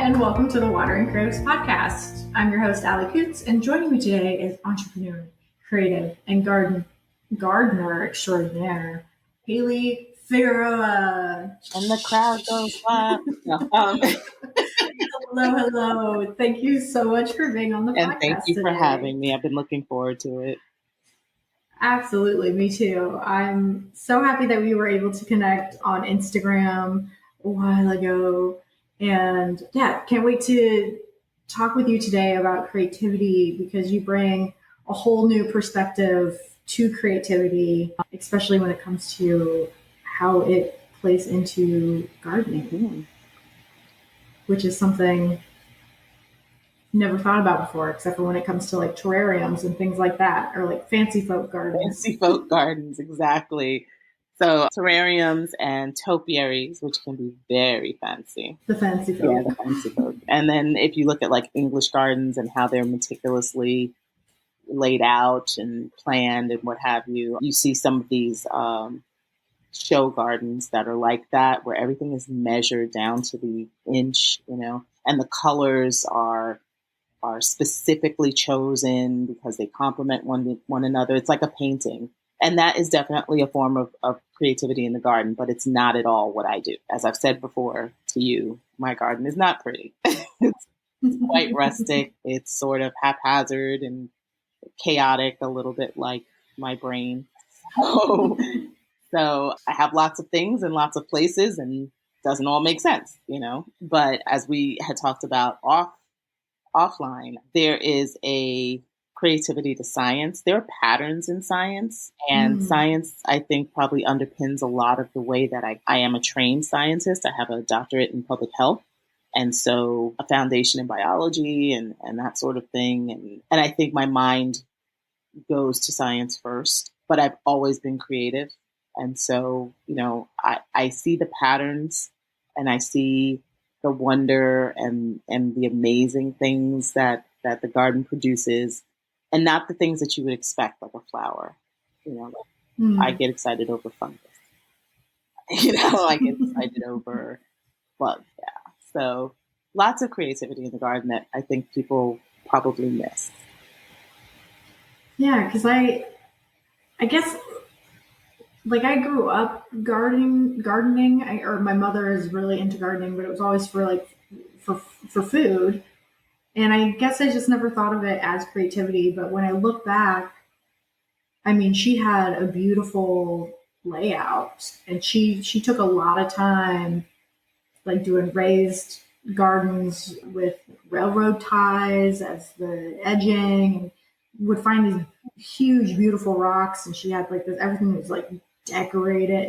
and welcome to the Watering Critics podcast. I'm your host, Allie Coots, and joining me today is entrepreneur, creative, and gardener extraordinaire, Hayley Figueroa. And the crowd goes wild. Hello. Thank you so much for being on the podcast. And thank you today. for having me. I've been looking forward to it. Absolutely, me too. I'm so happy that we were able to connect on Instagram a while ago. And yeah, can't wait to talk with you today about creativity because you bring a whole new perspective to creativity, especially when it comes to how it plays into gardening, which is something never thought about before, except for when it comes to like terrariums and things like that, or like fancy folk gardens. Fancy folk gardens, exactly. So terrariums and topiaries, which can be very fancy. The fancy folk. Yeah, the fancy folk. And then if you look at like English gardens and how they're meticulously laid out and planned and what have you, you see some of these show gardens that are like that, where everything is measured down to the inch, and the colors are specifically chosen because they complement one another. It's like a painting. And that is definitely a form of creativity in the garden, but it's not at all what I do. As I've said before to you, my garden is not pretty. It's quite rustic. It's sort of haphazard and chaotic, a little bit like my brain. So I have lots of things in lots of places and it doesn't all make sense, But as we had talked about offline, there is a creativity to science. There are patterns in science, and science, I think, probably underpins a lot of the way that I am a trained scientist. I have a doctorate in public health, and so a foundation in biology and that sort of thing. And I think my mind goes to science first, but I've always been creative. And so, I see the patterns and I see the wonder and the amazing things that the garden produces, and not the things that you would expect, like a flower. I get excited over fungus. I get excited over bugs. Yeah. So lots of creativity in the garden that I think people probably miss. Yeah, because I guess like I grew up gardening. Or my mother is really into gardening, but it was always for food. And I guess I just never thought of it as creativity. But when I look back, I mean, she had a beautiful layout, and she took a lot of time, like doing raised gardens with railroad ties as the edging, and would find these huge, beautiful rocks. And she had like this, everything was like decorated.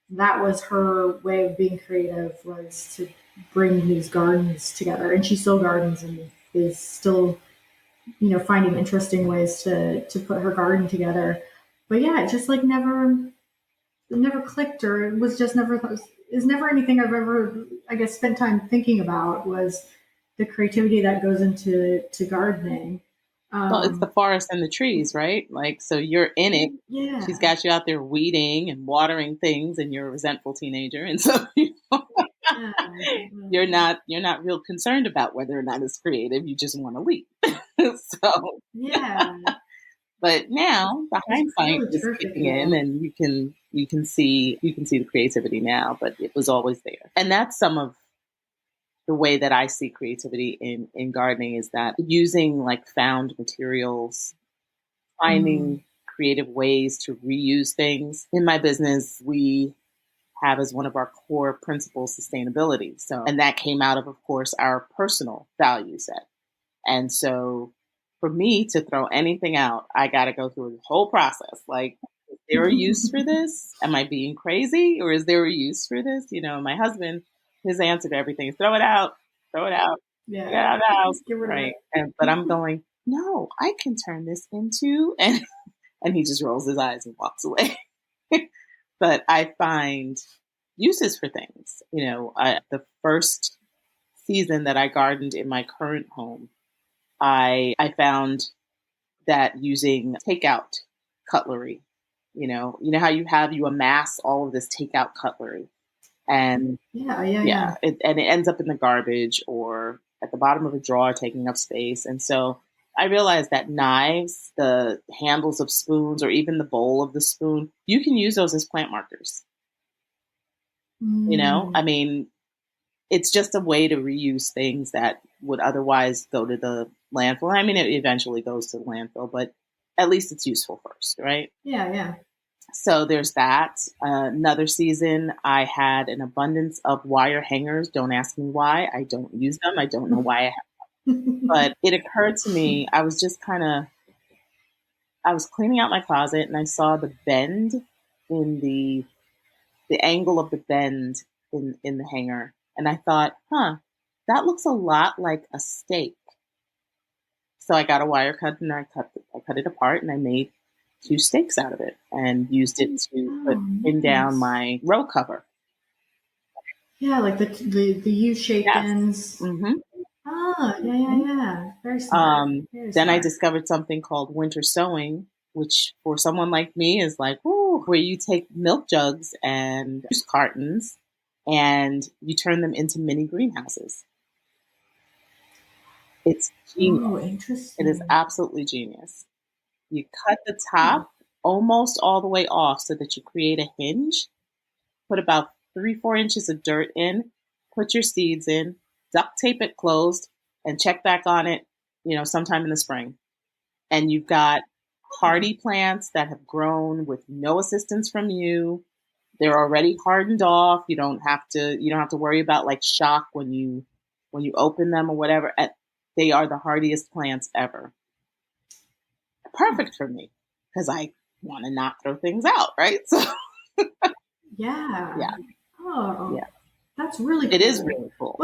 That was her way of being creative, was to bring these gardens together. And she still gardens and is still, finding interesting ways to put her garden together. But yeah, it just like never clicked, or it was just never anything I've ever, I guess, spent time thinking about, was the creativity that goes into gardening. Well, it's the forest and the trees, right? Like, so you're in it. Yeah. She's got you out there weeding and watering things, and you're a resentful teenager, and so you're not real concerned about whether or not it's creative. You just want to leave. So yeah. But now the hindsight is kicking in, and you can see the creativity now. But it was always there, and that's some of the way that I see creativity in gardening, is that using like found materials, finding creative ways to reuse things. In my business, we have as one of our core principles sustainability. So, and that came out of course, our personal value set. And so for me to throw anything out, I got to go through a whole process. Like, is there a use for this? Am I being crazy? Or is there a use for this? My husband, his answer to everything is throw it out, Yeah. get out of the house. Right. But I'm going, no, I can turn this into, and he just rolls his eyes and walks away. But I find uses for things. The first season that I gardened in my current home, I found that using takeout cutlery, how you amass all of this takeout cutlery. And Yeah. and it ends up in the garbage or at the bottom of a drawer taking up space. And so I realized that knives, the handles of spoons, or even the bowl of the spoon, you can use those as plant markers. I Mm. mean, it's just a way to reuse things that would otherwise go to the landfill. I mean, it eventually goes to the landfill, but at least it's useful first, right? Yeah. So there's that. Another season, I had an abundance of wire hangers. Don't ask me why. I don't use them. I don't know why I have. But it occurred to me, I was cleaning out my closet and I saw the bend in the angle of the bend in the hanger. And I thought, that looks a lot like a steak. So I got a wire cut and I cut it apart and I made two steaks out of it and used it to pin down Nice. my row cover. Yeah, like the U-shaped Yes. ends. Mm-hmm. Yeah. Very smart. Very Then I smart. discovered something called winter sewing, which for someone like me is like, ooh, where you take milk jugs and juice cartons and you turn them into mini greenhouses. It's genius. Oh, It is interesting. absolutely genius. You cut the top almost all the way off so that you create a hinge, put about 3-4 inches of dirt in, put your seeds in, duct tape it closed, and check back on it, sometime in the spring. And you've got hardy plants that have grown with no assistance from you. They're already hardened off. You don't have to worry about like shock when you open them or whatever. They are the hardiest plants ever. Perfect for me because I want to not throw things out, right? So Yeah. yeah, Oh, yeah, that's really it is cool. really cool.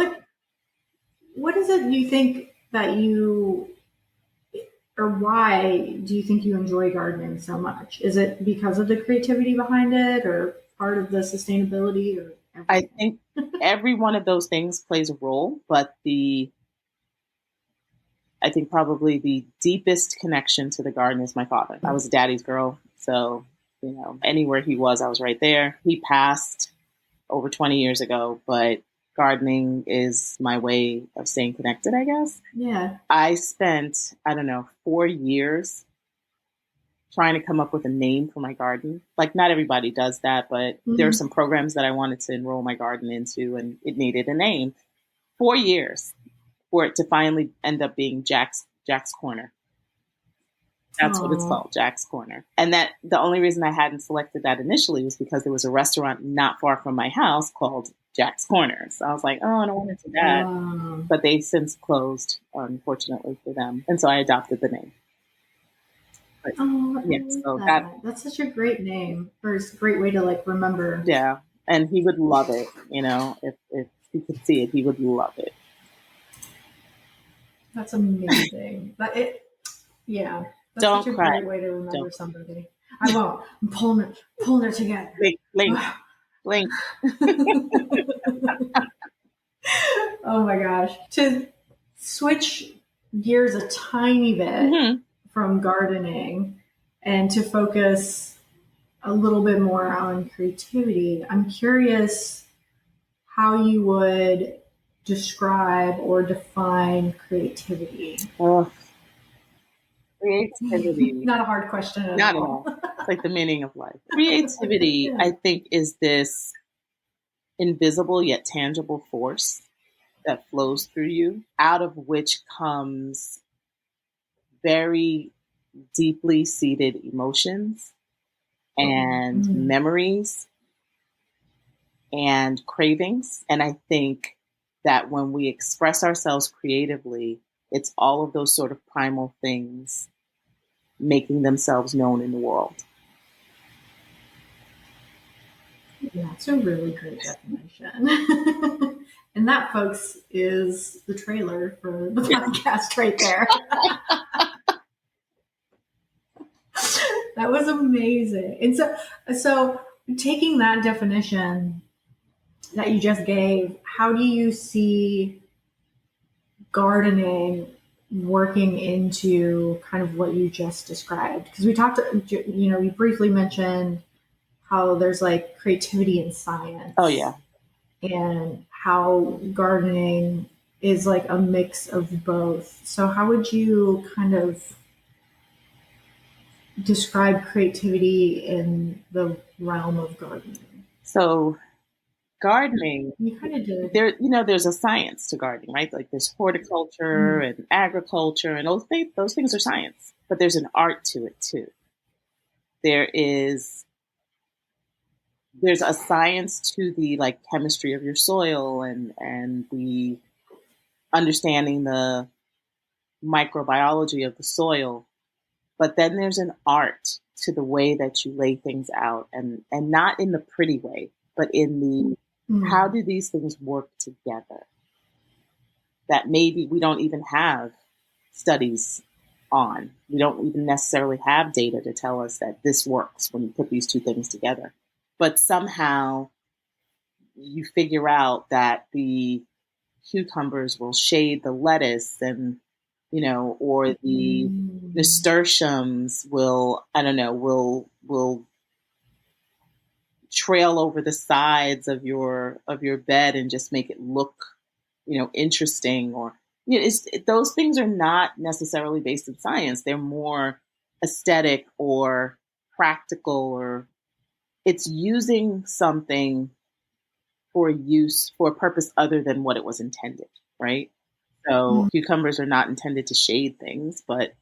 What is it you think that you, or why do you think you enjoy gardening so much? Is it because of the creativity behind it, or part of the sustainability, or I everything? think every one of those things plays a role, but I think probably the deepest connection to the garden is my father. I was a daddy's girl, so anywhere he was, I was right there. He passed over 20 years ago, but gardening is my way of staying connected, I guess. Yeah. I spent, I don't know, 4 years trying to come up with a name for my garden. Like, not everybody does that, but there are Mm. some programs that I wanted to enroll my garden into, and it needed a name. 4 years for it to finally end up being Jack's Corner. That's what it's Oh. called, Jack's Corner. And that the only reason I hadn't selected that initially was because there was a restaurant not far from my house called Jack's Corner. So I was like, oh, I don't want to do that. But they've since closed, unfortunately for them. And so I adopted the name. But, Oh, I yeah, love so that. That's such a great name. Or it's a great way to like remember. yeah. And he would love it, if he could see it, he would love it. That's amazing. Yeah, that's Don't such a cry. great way to remember Don't somebody. I won't. I'm pulling it together. blink, blink. Oh my gosh. To switch gears a tiny bit Mm-hmm. from gardening and to focus a little bit more on creativity, I'm curious how you would describe or define creativity. Oh, creativity. Not a hard question at Not at all. all. It's like the meaning of life. Creativity, Yeah. I think, is this invisible yet tangible force that flows through you, out of which comes very deeply seated emotions and Mm. memories and cravings. And I think that when we express ourselves creatively, it's all of those sort of primal things making themselves known in the world. That's a really great definition. And that, folks, is the trailer for the podcast right there. That was amazing. And so taking that definition that you just gave, how do you see gardening working into kind of what you just described? Because we talked, we briefly mentioned how there's like creativity in science. Oh, yeah. and how gardening is like a mix of both. So, how would you kind of describe creativity in the realm of gardening? So gardening, You kind of did. there's a science to gardening, right? Like there's horticulture Mm, and agriculture, and those things are science, but there's an art to it too. There is there's a science to the like chemistry of your soil and the understanding the microbiology of the soil, but then there's an art to the way that you lay things out, and not in the pretty way, but in the how mm, do these things work together that maybe we don't even have studies on. We don't even necessarily have data to tell us that this works when you put these two things together. But somehow you figure out that the cucumbers will shade the lettuce, and or the mm. nasturtiums will, I don't know, will trail over the sides of your bed and just make it look interesting. Or those things are not necessarily based in science. They're more aesthetic or practical, or it's using something for a purpose other than what it was intended, right? So Mm. cucumbers are not intended to shade things, but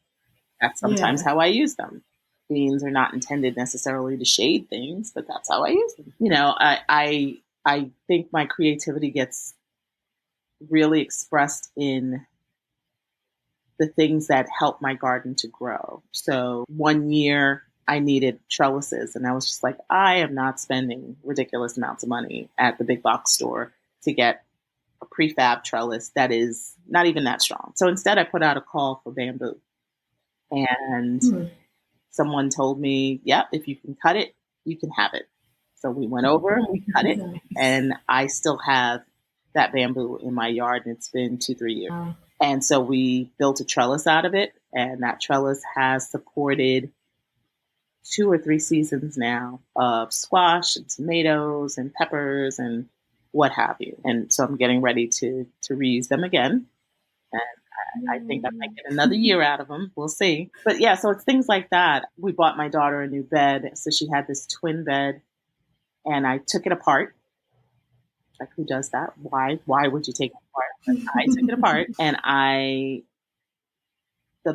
that's sometimes Yeah. how I use them. Beans are not intended necessarily to shade things, but that's how I use them. I think my creativity gets really expressed in the things that help my garden to grow. So one year I needed trellises, and I was just like, I am not spending ridiculous amounts of money at the big box store to get a prefab trellis that is not even that strong. So instead I put out a call for bamboo, and Mm. someone told me, yep, if you can cut it, you can have it. So we went over and we cut it, Nice. and I still have that bamboo in my yard, and it's been 2, 3 years. Wow. And so we built a trellis out of it, and that trellis has supported 2 or 3 seasons now of squash and tomatoes and peppers and what have you. And so I'm getting ready to reuse them again. And I think I might get another year out of them. We'll see. But yeah, so it's things like that. We bought my daughter a new bed. So she had this twin bed, and I took it apart. Like, who does that? Why would you take it apart? But I took it apart, and the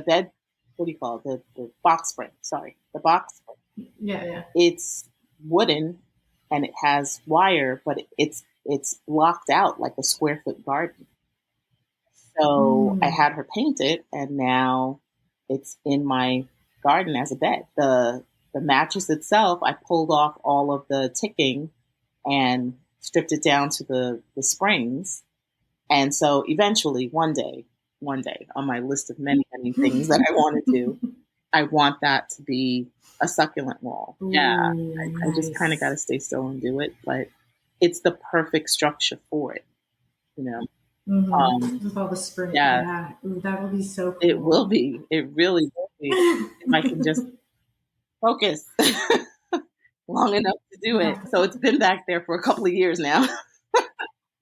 bed, what do you call it? The box spring. Sorry, the box spring. Yeah, yeah. It's wooden and it has wire, but it's blocked out like a square foot garden. So I Mm. had her paint it, and now it's in my garden as a bed. The mattress itself, I pulled off all of the ticking and stripped it down to the springs. And so eventually, one day on my list of many, many things that I want to do, I want that to be a succulent wall. Yeah, Ooh, I just kind of got nice. to stay still and do it, but it's the perfect structure for it, you know. With all the spring, Yeah, yeah. Ooh, that would be so it will cool. be. It really will be if I can just focus long enough to do it. So it's been back there for a couple of years now,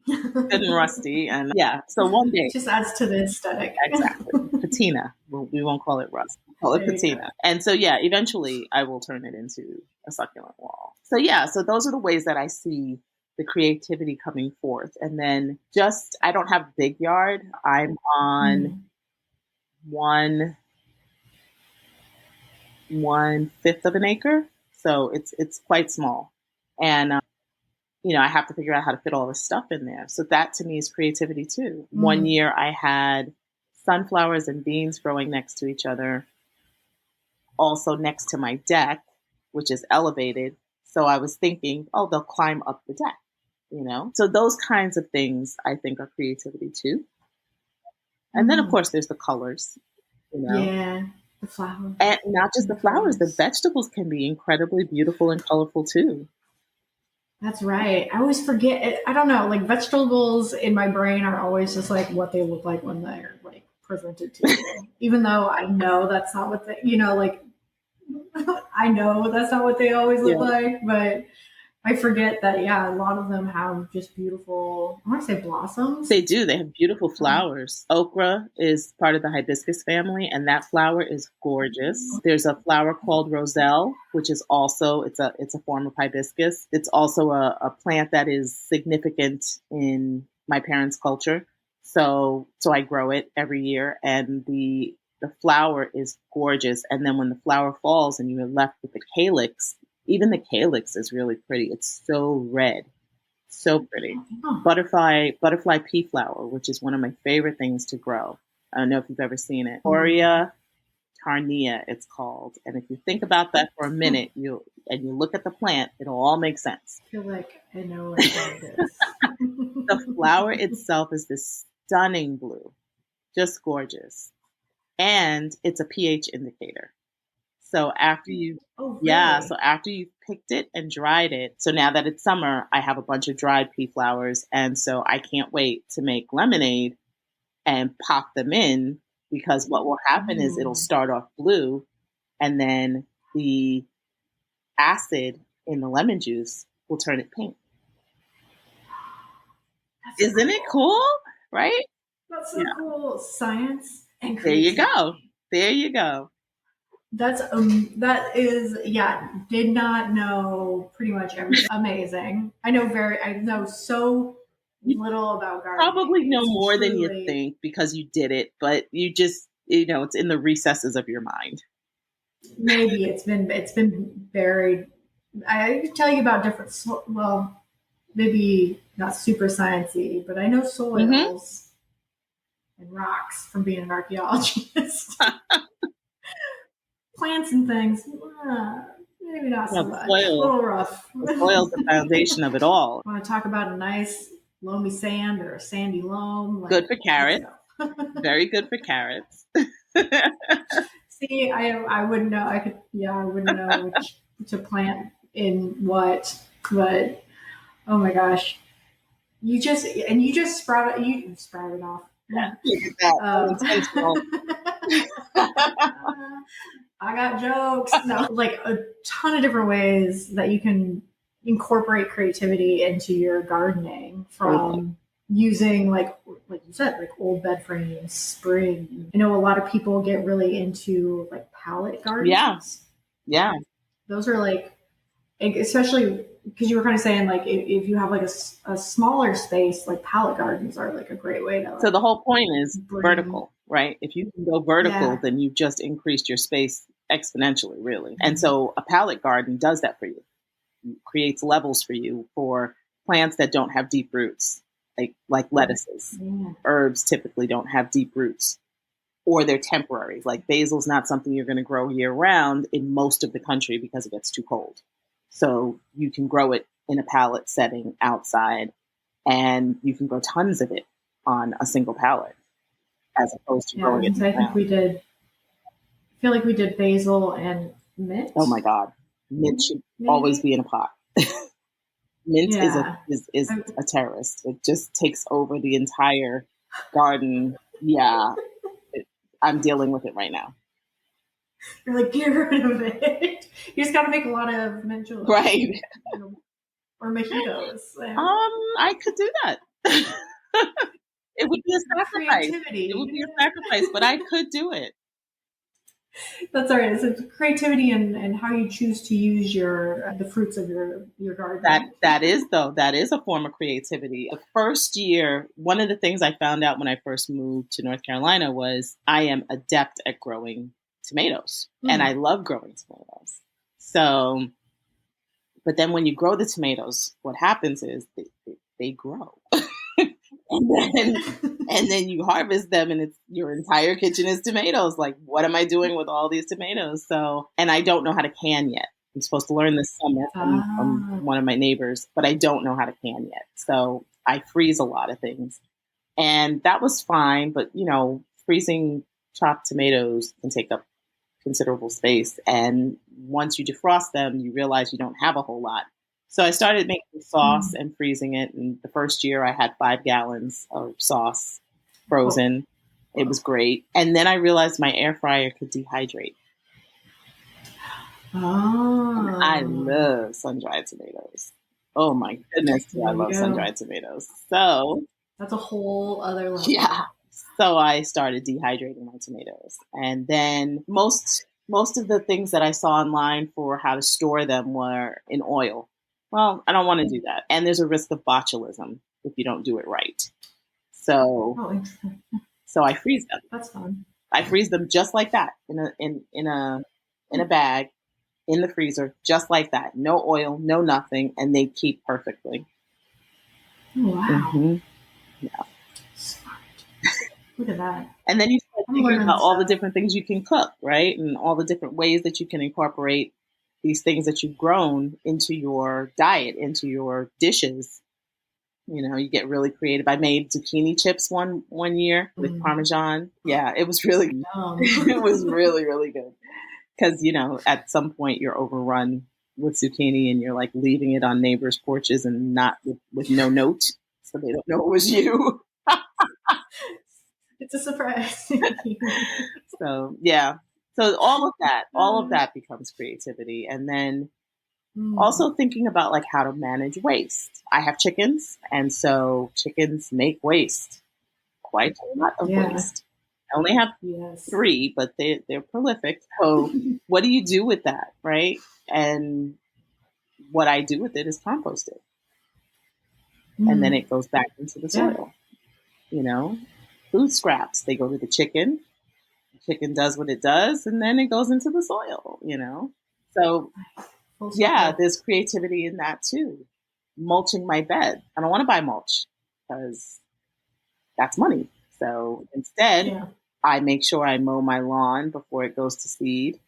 good and rusty, and yeah. So one day, Just adds to the aesthetic. exactly, patina. We won't call it rust. We'll call it There you go. patina. And so yeah, eventually I will turn it into a succulent wall. So yeah, so those are the ways that I see the creativity coming forth. And then just I don't have a big yard. I'm on Mm. one 1/5 of an acre, so it's quite small. And I have to figure out how to fit all this stuff in there. So that to me is creativity too. One Mm. year I had sunflowers and beans growing next to each other, also next to my deck, which is elevated. So I was thinking, oh, they'll climb up the deck. So those kinds of things I think are creativity too. And then of Mm. course there's the colors. Yeah, the flowers And not just and the the flowers, the colors. vegetables can be incredibly beautiful and colorful too. That's right. I always forget. I don't know. Like vegetables in my brain are always just like what they look like when they're like presented to you. Even though I know that's not what they, like I know that's not what they always look Yeah. like, but I forget that, yeah, a lot of them have just beautiful, I want to say blossoms. They do. They have beautiful flowers. Okra is part of the hibiscus family, and that flower is gorgeous. There's a flower called roselle, which is also it's a form of hibiscus. It's also a plant that is significant in my parents' culture. So I grow it every year, and the flower is gorgeous. And then when the flower falls and you're left with the calyx, even the calyx is really pretty. It's so red. So pretty. Oh, Butterfly pea flower, which is one of my favorite things to grow. I don't know if you've ever seen it. Aurea tarnea, it's called. And if you think about that for a minute, you look at the plant, it'll all make sense. I feel like I know what that is. The flower itself is this stunning blue, just gorgeous. And it's a pH indicator. So after you, Oh, yeah, really? so after you've picked it and dried it, so now that it's summer, I have a bunch of dried pea flowers. And so I can't wait to make lemonade and pop them in, because what will happen is it'll Ooh, start off blue, and then the acid in the lemon juice will turn it pink. that's Isn't it cool. cool? Right? That's so Yeah. cool. Science and There you creativity. go. There you go. That is, yeah, did not know pretty much everything. Amazing. I know so You little about probably gardening. know It's more than you truly, think because you did it, but you just, it's in the recesses of your mind. maybe it's been buried. I could tell you about different, well, maybe not super sciencey, but I know Mm-hmm. soils and rocks from being an archaeologist. Plants and things, maybe not so Well, the much. A soil, little rough. the soil is the foundation of it all. Want to talk about a nice loamy sand or a sandy loam? Good Like, for let's carrots. go. Very good for carrots. See, I wouldn't know. I wouldn't know which to plant in what, but oh my gosh, you just sprouted off. Yeah. Look at that. Um, Unintentional. I got jokes. No, like a ton of different ways that you can incorporate creativity into your gardening Totally. from using like you said, like old bed frames, spring. I know a lot of people get really into like pallet Yeah. gardens. Yeah. Those are like, especially because you were kind of saying like if you have like a smaller space, like pallet gardens are like a great way to So like the whole point is bring, vertical, right? If you can go vertical, yeah. then you've just increased your space exponentially, really. And so a pallet garden does that for you. It creates levels for you for plants that don't have deep roots, like lettuces. Yeah. Herbs typically don't have deep roots, or they're temporary. Like basil's not something you're going to grow year round in most of the country because it gets too cold. So you can grow it in a pallet setting outside, and you can grow tons of it on a single pallet as opposed to Yeah, I growing was it gonna in the say, I think ground. we did. I feel like we did basil and mint, Oh my God. Mint should always maybe. be in a pot. Mint is a Yeah, is I, a terrorist. It just takes over the entire garden. Yeah, I'm dealing with it right now. you're like get rid of it. You just got to make a lot of mint juleps Right. or mojitos. And I could do that. It would be a sacrifice. It would creativity. be a sacrifice, but I could do it. That's all right. It's creativity and how you choose to use your the fruits of your garden. That is a form of creativity. The first year, one of the things I found out when I first moved to North Carolina was I am adept at growing tomatoes, and I Hmm. love growing tomatoes. So, but then when you grow the tomatoes, what happens is they grow. and then and then you harvest them, and it's your entire kitchen is tomatoes. Like, what am I doing with all these tomatoes? So, and I don't know how to can yet. I'm supposed to learn this summer from Ah, one of my neighbors, but I don't know how to can yet. So I freeze a lot of things, and that was fine. But freezing chopped tomatoes can take up considerable space, and once you defrost them, you realize you don't have a whole lot. So I started making sauce mm. and freezing it. And the first year I had 5 gallons of sauce Whoa, frozen. It whoa. was great. And then I realized my air fryer could dehydrate. And I Oh, love sun dried tomatoes. Oh my goodness, do I There you love go. sun-dried tomatoes. So That's a whole other level. yeah. So I started dehydrating my tomatoes. And then most of the things that I saw online for how to store them were in oil. Well, I don't want to do that. And there's a risk of botulism if you don't do it right. So Oh, interesting. so I freeze them. That's fun. I freeze them just like that in a bag in the freezer, just like that. No oil, no nothing, and they keep perfectly. Oh, wow. Mm-hmm. Smart. Look at that. And then you start I'm thinking learning about all the stuff. different things you can cook, right? And all the different ways that you can incorporate these things that you've grown into your diet, into your dishes. You know, you get really creative. I made zucchini chips one year with Parmesan. Yeah, it was really Yum. it was really, really good. Because, you know, at some point you're overrun with zucchini and you're like leaving it on neighbors' porches and not with no note. So they don't know it was you. It's a surprise. So, yeah. So all of that becomes creativity. And then also thinking about like how to manage waste. I have chickens, and so chickens make waste, quite a lot of waste. I only have 3, but they're prolific. So what do you do with that, right? And what I do with it is compost it. And then it goes back into the soil. You know, food scraps, they go to the chicken. The chicken does what it does, and then it goes into the soil, you know? So, yeah, there's creativity in that too. Mulching my bed. I don't want to buy mulch because that's money. So instead, I make sure I mow my lawn before it goes to seed,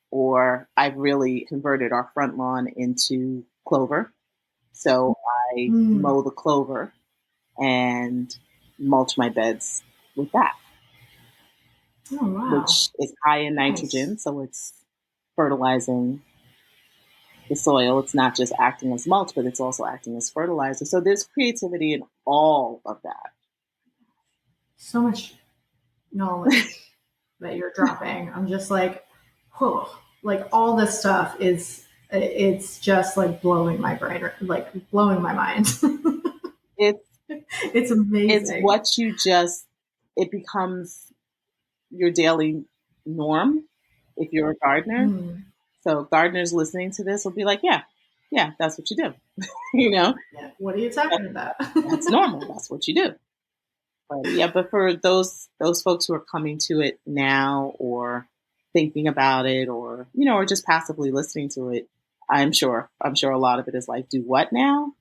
or I've really converted our front lawn into clover. So I mow the clover and mulch my beds with that. Oh, wow. Which is high in nitrogen, so it's fertilizing the soil. It's not just acting as mulch, but it's also acting as fertilizer. So there's creativity in all of that. So much knowledge that you're dropping. I'm just like, whoa, like all this stuff it's just like blowing my brain, like blowing my mind. It's amazing. It's what it becomes your daily norm if you're a gardener. So gardeners listening to this will be like, yeah, that's what you do. You know? Yeah. What are you talking about? That's normal. That's what you do. But for those folks who are coming to it now or thinking about it or, you know, or just passively listening to it, I'm sure a lot of it is like, do what now?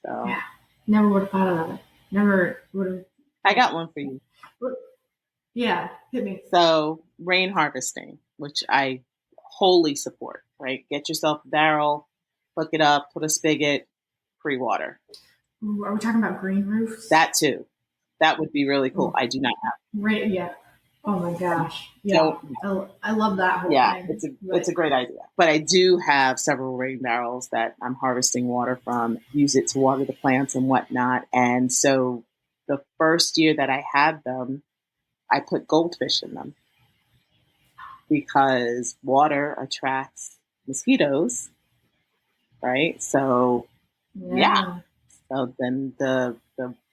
So yeah. Never would have thought of that. Never would have. I got one for you. Yeah, hit me. So rain harvesting, which I wholly support, right? Get yourself a barrel, hook it up, put a spigot, free water. Ooh, are we talking about green roofs? That too. That would be really cool. I do not have. Yeah. Oh my gosh. Yeah. I love that whole thing. It's a great idea. But I do have several rain barrels that I'm harvesting water from, use it to water the plants and whatnot. And so the first year that I had them, I put goldfish in them because water attracts mosquitoes, right? So, yeah. So then the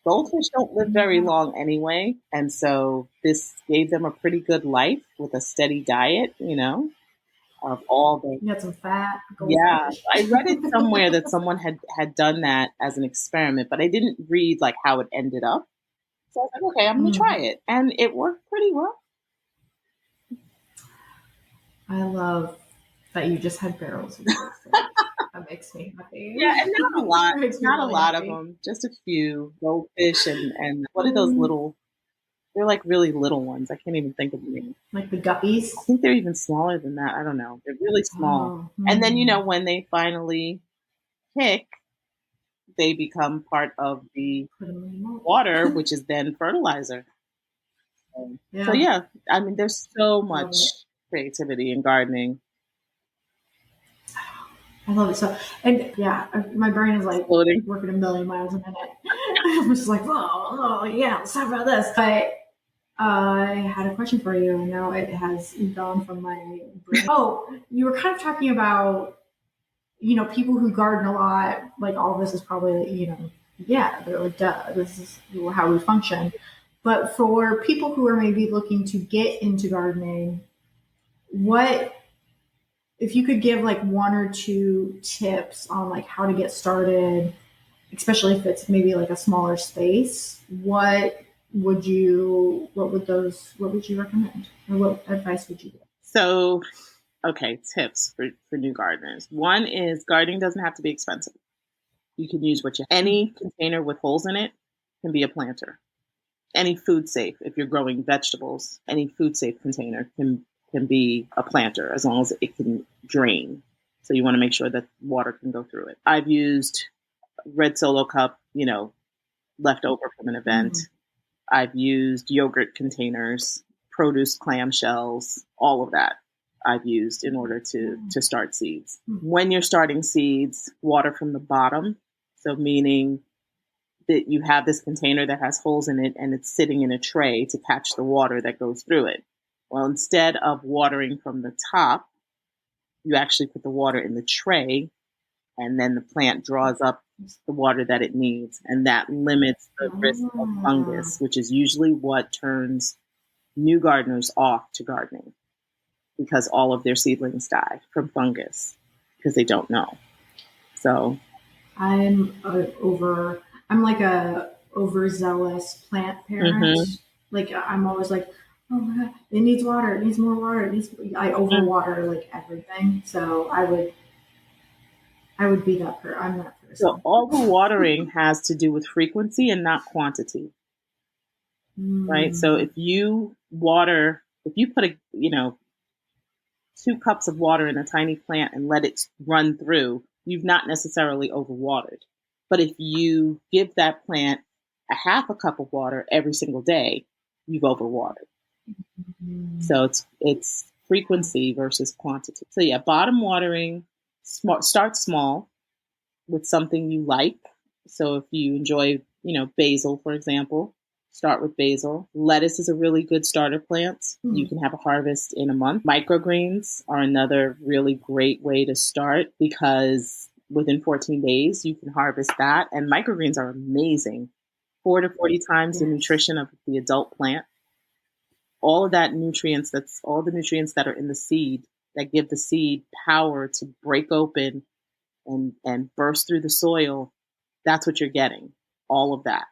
goldfish don't live very long anyway. And so this gave them a pretty good life with a steady diet, you know, of all the... You got some fat goldfish. Yeah. I read it somewhere that someone had done that as an experiment, but I didn't read like how it ended up. So I was like, okay, I'm going to try it. And it worked pretty well. I love that you just had barrels of goldfish. That makes me happy. Yeah, and not a lot. Not a lot of them. Just a few goldfish and what are those little... They're like really little ones. I can't even think of the name. Like the guppies? I think they're even smaller than that. I don't know. They're really small. And then, you know, when they finally kick, they become part of the water, which is then fertilizer. So, yeah, I mean, there's so much creativity in gardening. I love it so. And yeah, my brain is like Exploding. Working a million miles a minute. I'm just like, oh, yeah, let's talk about this. But I had a question for you, and now it has gone from my brain. Oh, you were kind of talking about people who garden a lot, like all this is probably, yeah, they're like, duh, this is how we function. But for people who are maybe looking to get into gardening, what if you could give like one or two tips on like how to get started, especially if it's maybe like a smaller space, what would you recommend? Or what advice would you give? So, okay, tips for new gardeners. One is gardening doesn't have to be expensive. You can use any container with holes in it can be a planter. Any food safe, if you're growing vegetables, any food safe container can be a planter as long as it can drain. So you want to make sure that water can go through it. I've used red Solo cup, left over from an event. I've used yogurt containers, produce clamshells, all of that I've used in order to start seeds. When you're starting seeds, water from the bottom. So meaning that you have this container that has holes in it and it's sitting in a tray to catch the water that goes through it. Well, instead of watering from the top, you actually put the water in the tray and then the plant draws up the water that it needs. And that limits the risk of fungus, which is usually what turns new gardeners off to gardening because all of their seedlings die from fungus because they don't know. So I'm like a overzealous plant parent. Like I'm always like, oh my god, it needs water, it needs more water, I overwater like everything. So I would be I'm that person. So all the watering has to do with frequency and not quantity. Right? So if you put 2 cups of water in a tiny plant and let it run through, you've not necessarily overwatered. But if you give that plant a half a cup of water every single day, you've overwatered. So it's frequency versus quantity. So yeah, bottom watering, start small with something you like. So if you enjoy, basil, for example, start with basil. Lettuce is a really good starter plant. You can have a harvest in a month. Microgreens are another really great way to start because within 14 days, you can harvest that. And microgreens are amazing. 4 to 40 times the nutrition of the adult plant. All of that nutrients, that's all the nutrients that are in the seed that give the seed power to break open and burst through the soil. That's what you're getting. All of that.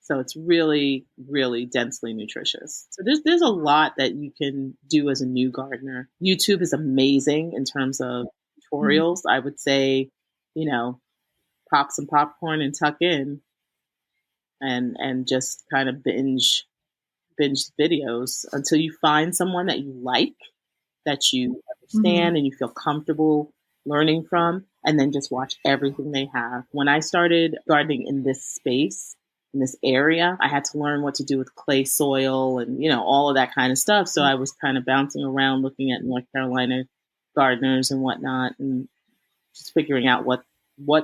So it's really, really densely nutritious. So there's a lot that you can do as a new gardener. YouTube is amazing in terms of tutorials. I would say, pop some popcorn and tuck in and just kind of binge videos until you find someone that you like, that you understand and you feel comfortable learning from, and then just watch everything they have. When I started gardening in this space, in this area, I had to learn what to do with clay soil and, all of that kind of stuff. So I was kind of bouncing around looking at North Carolina gardeners and whatnot and just figuring out what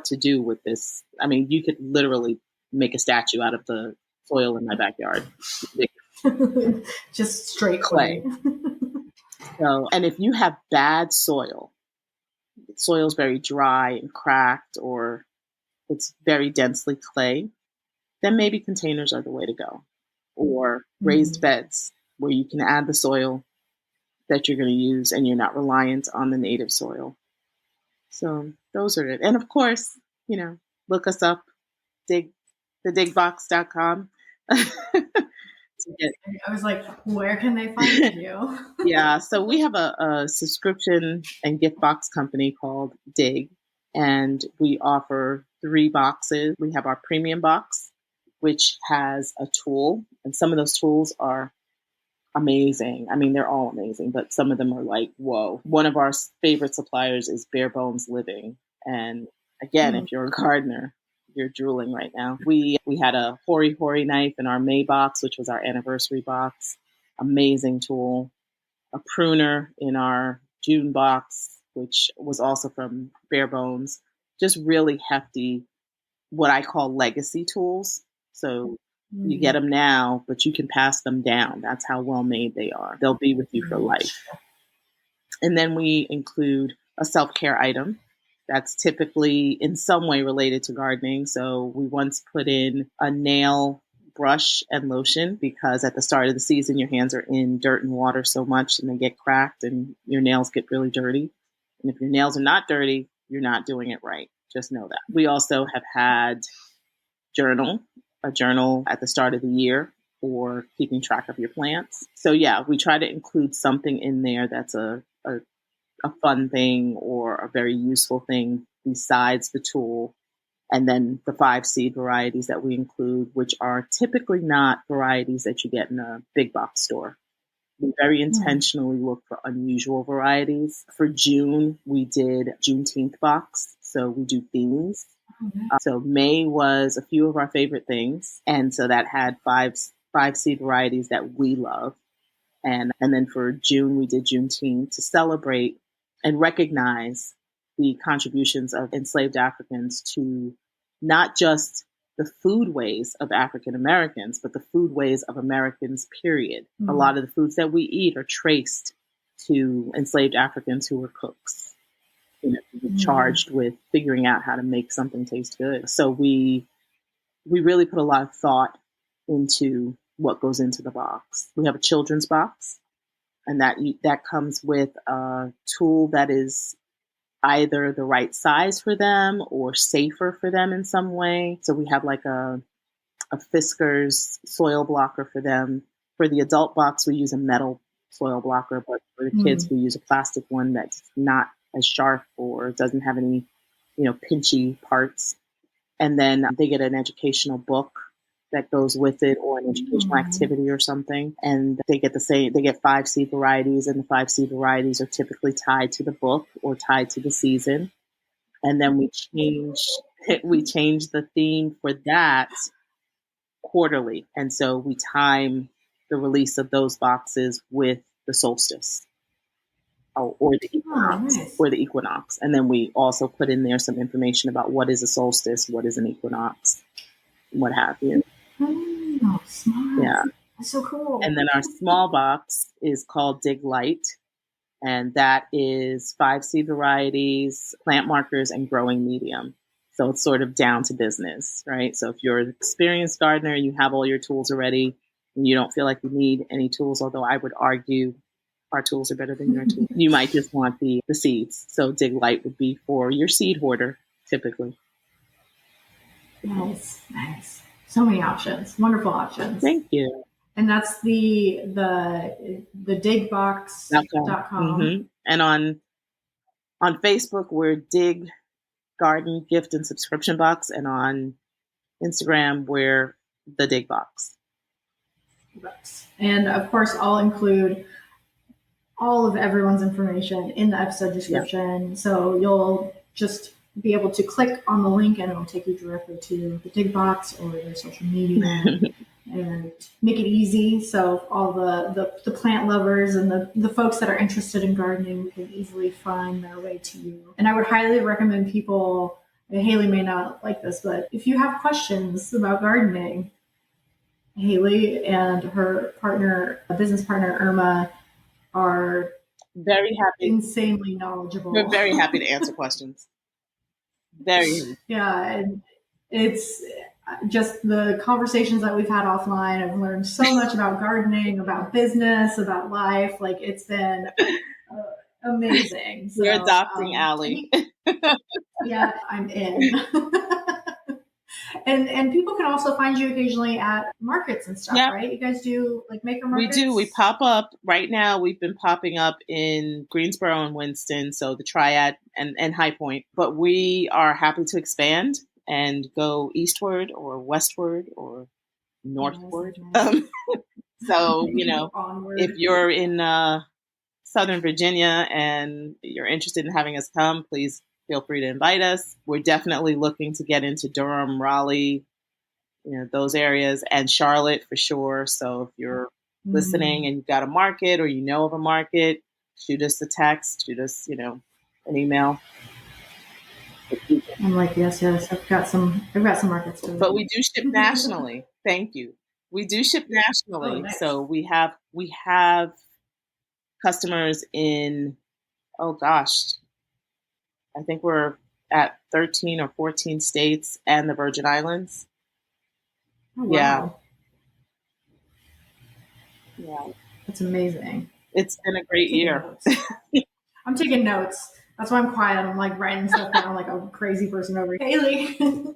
to do with this. I mean, you could literally make a statue out of the soil in my backyard. Just straight clay. So, and if you have bad soil's very dry and cracked, or it's very densely clay, then maybe containers are the way to go. Or raised beds where you can add the soil that you're going to use and you're not reliant on the native soil. So those are it. And of course, look us up, thedigbox.com. I was like, where can they find you? Yeah, so we have a subscription and gift box company called Dig, and we offer 3 boxes. We have our premium box, which has a tool, and some of those tools are amazing. I mean, they're all amazing, but some of them are like, whoa. One of our favorite suppliers is Bare Bones Living. And again, if you're a gardener, you're drooling right now. We had a Hori Hori knife in our May box, which was our anniversary box. Amazing tool. A pruner in our June box, which was also from Bare Bones. Just really hefty, what I call legacy tools. So you get them now, but you can pass them down. That's how well made they are. They'll be with you for life. And then we include a self-care item That's typically in some way related to gardening. So we once put in a nail brush and lotion because at the start of the season, your hands are in dirt and water so much and they get cracked and your nails get really dirty. And if your nails are not dirty, you're not doing it right. Just know that. We also have had a journal at the start of the year for keeping track of your plants. So yeah, we try to include something in there that's a fun thing or a very useful thing besides the tool. And then the 5 seed varieties that we include, which are typically not varieties that you get in a big box store. We very intentionally look for unusual varieties. For June, we did Juneteenth box. So we do themes. So May was a few of our favorite things. And so that had five seed varieties that we love. And then for June, we did Juneteenth to celebrate and recognize the contributions of enslaved Africans to not just the foodways of African Americans, but the foodways of Americans, period. A lot of the foods that we eat are traced to enslaved Africans who were cooks, charged with figuring out how to make something taste good. So we really put a lot of thought into what goes into the box. We have a children's box, and that comes with a tool that is either the right size for them or safer for them in some way. So we have like a Fiskars soil blocker for them. For the adult box, we use a metal soil blocker, but for the kids, we use a plastic one that's not as sharp or doesn't have any, pinchy parts. And then they get an educational book that goes with it or an educational activity or something. And they get they get 5 seed varieties, and the 5 seed varieties are typically tied to the book or tied to the season. And then we change the theme for that quarterly. And so we time the release of those boxes with the solstice or the equinox. And then we also put in there some information about what is a solstice, what is an equinox, what have you. Oh, smart. Yeah. That's so cool. And then our small box is called Dig Light. And that is 5 seed varieties, plant markers, and growing medium. So it's sort of down to business, right? So if you're an experienced gardener, you have all your tools already, and you don't feel like you need any tools, although I would argue our tools are better than your tools. You might just want the seeds. So Dig Light would be for your seed hoarder, typically. Nice. So many options. Wonderful options. Thank you. And that's the digbox.com. And on Facebook, we're Dig Garden Gift and Subscription Box. And on Instagram, we're the Dig Box. And of course, I'll include all of everyone's information in the episode description. Yep. So you'll just be able to click on the link and it'll take you directly to the Dig Box or their social media and make it easy. So all the plant lovers and the folks that are interested in gardening can easily find their way to you. And I would highly recommend people, Hayley may not like this, but if you have questions about gardening, Hayley and her business partner, Irma, are very happy, insanely knowledgeable. We're very happy to answer questions. Very. Yeah, and it's just the conversations that we've had offline. I've learned so much about gardening, about business, about life. Like, it's been amazing. So, you're adopting Allie. Yeah, I'm in. And people can also find you occasionally at markets and stuff, right? You guys do like maker markets? We do. We pop up. Right now, we've been popping up in Greensboro and Winston, so the Triad and High Point. But we are happy to expand and go eastward or westward or northward. So, if you're in Southern Virginia and you're interested in having us come, please feel free to invite us. We're definitely looking to get into Durham, Raleigh, those areas, and Charlotte for sure. So if you're listening and you've got a market or you know of a market, shoot us a text, shoot us, an email. I'm like, yes, I've got some markets too. But we do ship nationally. Thank you. We do ship nationally. Oh, nice. So we have customers in, I think we're at 13 or 14 states and the Virgin Islands. Oh, Yeah. wow. Yeah. That's amazing. It's been a great Taking year. notes. I'm taking notes. That's why I'm quiet. I'm like writing stuff down like a crazy person over here. Hayley,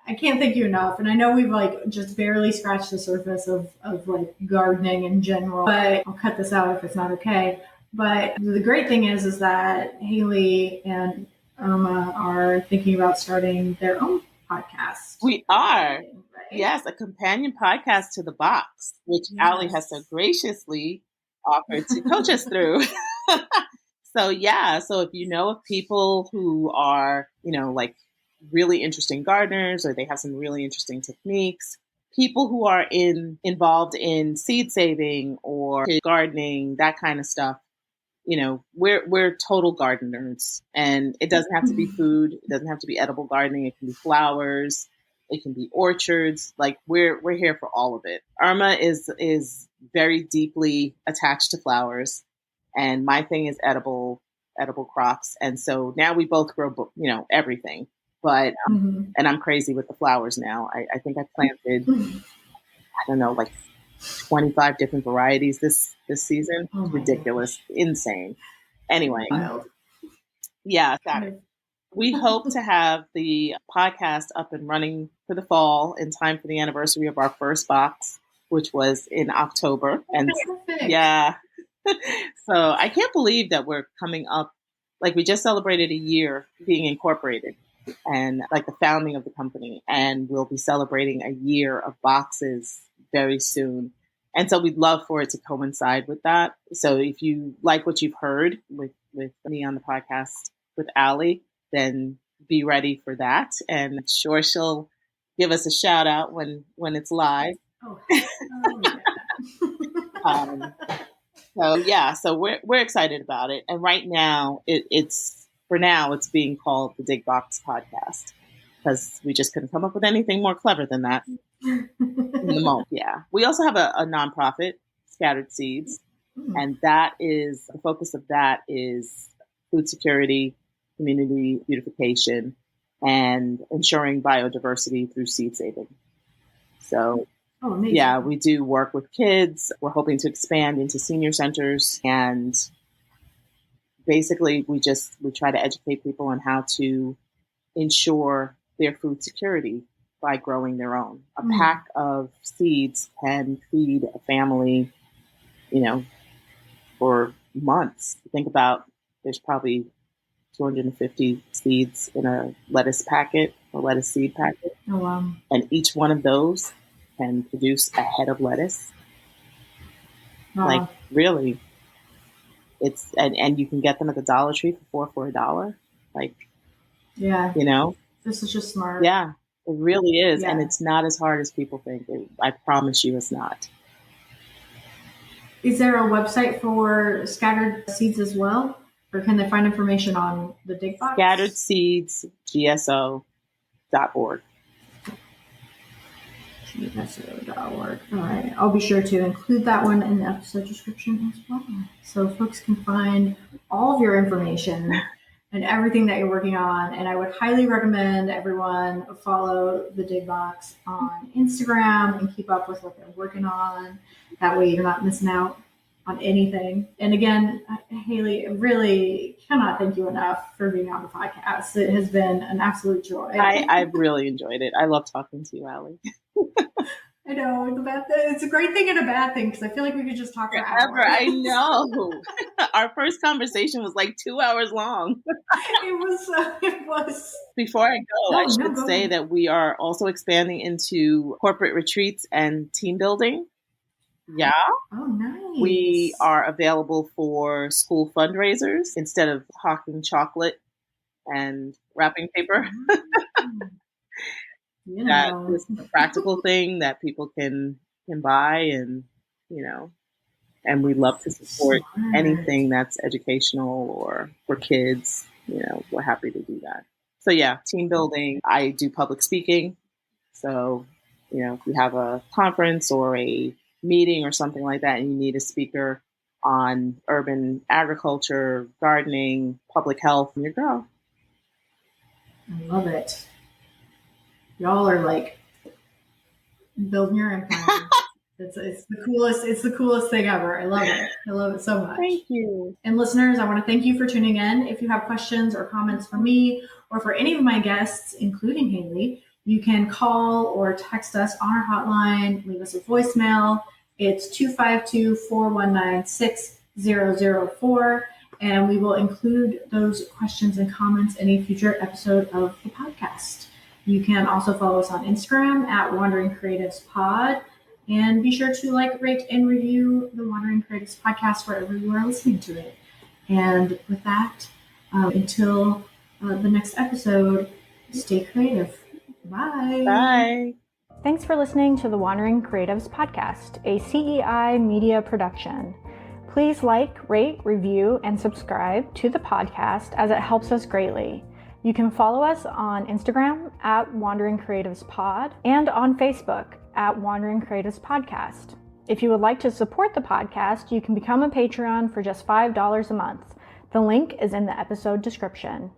I can't thank you enough. And I know we've like just barely scratched the surface of like gardening in general, but I'll cut this out if it's not okay. But the great thing is that Hayley and Irma are thinking about starting their own podcast. We are. Right? Yes, a companion podcast to The Box, which Allie has so graciously offered to coach us through. So if you know of people who are, like really interesting gardeners, or they have some really interesting techniques, people who are involved in seed saving or gardening, that kind of stuff, we're total gardeners, and it doesn't have to be food. It doesn't have to be edible gardening. It can be flowers. It can be orchards. Like we're here for all of it. Irma is very deeply attached to flowers, and my thing is edible crops. And so now we both grow, everything. But and I'm crazy with the flowers now. I think I planted, I don't know, like 25 different varieties this season. Oh, ridiculous, insane. Anyway, wild. Yeah, Saturday. We hope to have the podcast up and running for the fall in time for the anniversary of our first box, which was in October. And yeah, so I can't believe that we're coming up. Like we just celebrated a year being incorporated, and like the founding of the company, and we'll be celebrating a year of boxes very soon. And so we'd love for it to coincide with that. So if you like what you've heard with me on the podcast with Allie, then be ready for that. And I'm sure she'll give us a shout out when it's live. Oh yeah. So we're excited about it. And right now it's being called the Dig Box Podcast, because we just couldn't come up with anything more clever than that in the moment. Yeah. We also have a nonprofit, Scattered Seeds, and that is the focus of that is food security, community beautification, and ensuring biodiversity through seed saving. So we do work with kids. We're hoping to expand into senior centers, and basically we try to educate people on how to ensure their food security by growing their own. A pack of seeds can feed a family, for months. Think about, there's probably 250 seeds in a lettuce packet or lettuce seed packet. Oh, wow. And each one of those can produce a head of lettuce. Wow. Like really, it's, and you can get them at the Dollar Tree for $4 Like, yeah, this is just smart. Yeah, it really is. Yeah. And it's not as hard as people think. I promise you it's not. Is there a website for Scattered Seeds as well? Or can they find information on the Dig Box? ScatteredSeedsGSO.org. GSO.org. All right. I'll be sure to include that one in the episode description as well, so folks can find all of your information and everything that you're working on. And I would highly recommend everyone follow the Dig Box on Instagram and keep up with what they're working on. That way you're not missing out on anything. And again, Hayley, really cannot thank you enough for being on the podcast. It has been an absolute joy. I've really enjoyed it. I love talking to you, Allie. I know, it's a great thing and a bad thing, because I feel like we could just talk forever. I know. Our first conversation was like 2 hours long. It was. Before I go, I should say that we are also expanding into corporate retreats and team building. Yeah. Oh, nice. We are available for school fundraisers instead of hawking chocolate and wrapping paper. That is a practical thing that people can buy, and and we love to support anything that's educational or for kids. We're happy to do that. So yeah, team building. I do public speaking. So, if you have a conference or a meeting or something like that and you need a speaker on urban agriculture, gardening, public health, your girl. I love it. Y'all are like building your empire. It's the coolest thing ever. I love it. I love it so much. Thank you. And listeners, I want to thank you for tuning in. If you have questions or comments for me or for any of my guests, including Hayley, you can call or text us on our hotline, leave us a voicemail. It's 252-419-6004. And we will include those questions and comments in a future episode of the podcast. You can also follow us on Instagram at Wandering Creatives Pod. And be sure to like, rate, and review the Wandering Creatives podcast wherever you are listening to it. And with that, until the next episode, stay creative. Bye. Bye. Thanks for listening to the Wandering Creatives podcast, a CEI media production. Please like, rate, review, and subscribe to the podcast as it helps us greatly. You can follow us on Instagram at Wandering Creatives Pod and on Facebook at Wandering Creatives Podcast. If you would like to support the podcast, you can become a Patreon for just $5 a month. The link is in the episode description.